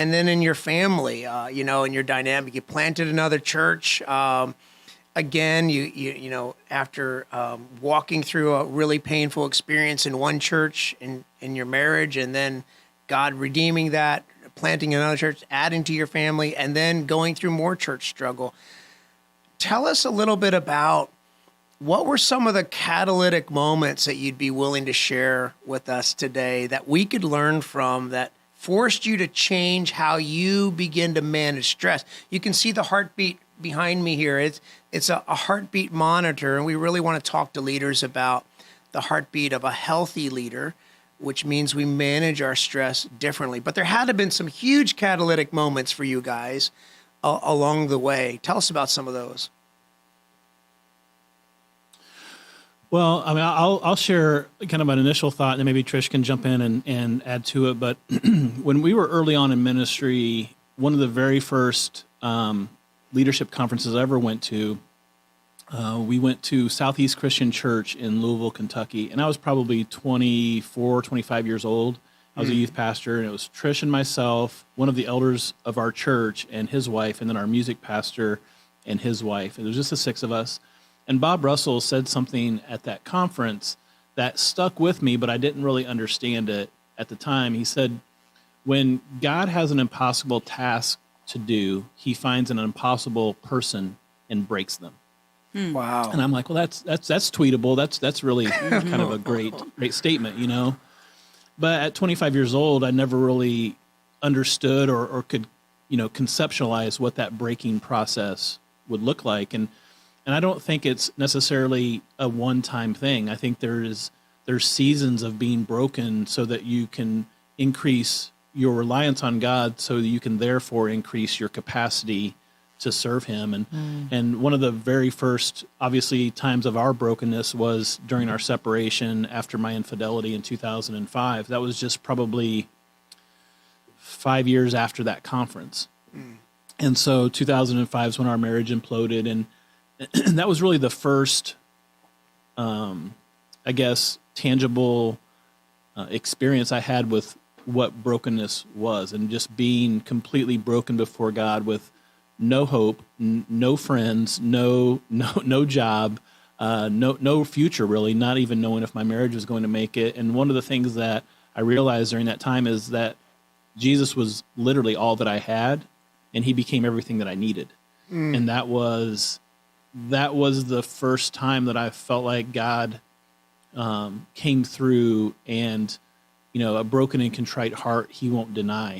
And then in your family, in your dynamic, you planted another church. Again, after walking through a really painful experience in one church in your marriage, and then God redeeming that, planting another church, adding to your family, and then going through more church struggle. Tell us a little bit about what were some of the catalytic moments that you'd be willing to share with us today that we could learn from that forced you to change how you begin to manage stress. You can see the heartbeat behind me here. It's a heartbeat monitor, and we really want to talk to leaders about the heartbeat of a healthy leader, which means we manage our stress differently. But there had to have been some huge catalytic moments for you guys along the way. Tell us about some of those. Well, I mean, I'll share kind of an initial thought, and then maybe Trish can jump in and add to it. But when we were early on in ministry, one of the very first leadership conferences I ever went to, we went to Southeast Christian Church in Louisville, Kentucky, and I was probably 24, 25 years old. I was a youth pastor, and it was Trish and myself, one of the elders of our church and his wife, and then our music pastor and his wife. It was just the six of us. And Bob Russell said something at that conference that stuck with me, but I didn't really understand it at the time. He said, when God has an impossible task to do, he finds an impossible person and breaks them. Wow. And I'm like, well, that's tweetable. That's really kind of a great statement, you know. But at 25 years old, I never really understood or could, conceptualize what that breaking process would look like. And I don't think it's necessarily a one-time thing. I think there's seasons of being broken so that you can increase your reliance on God, so that you can therefore increase your capacity to serve him. And one of the very first, obviously, times of our brokenness was during our separation after my infidelity in 2005. That was just probably 5 years after that conference. And so 2005 is when our marriage imploded, and that was really the first, tangible experience I had with what brokenness was, and just being completely broken before God with no hope, no friends, no job, no future really, not even knowing if my marriage was going to make it. And one of the things that I realized during that time is that Jesus was literally all that I had, and he became everything that I needed. And that was the first time that I felt like God came through, and a broken and contrite heart he won't deny.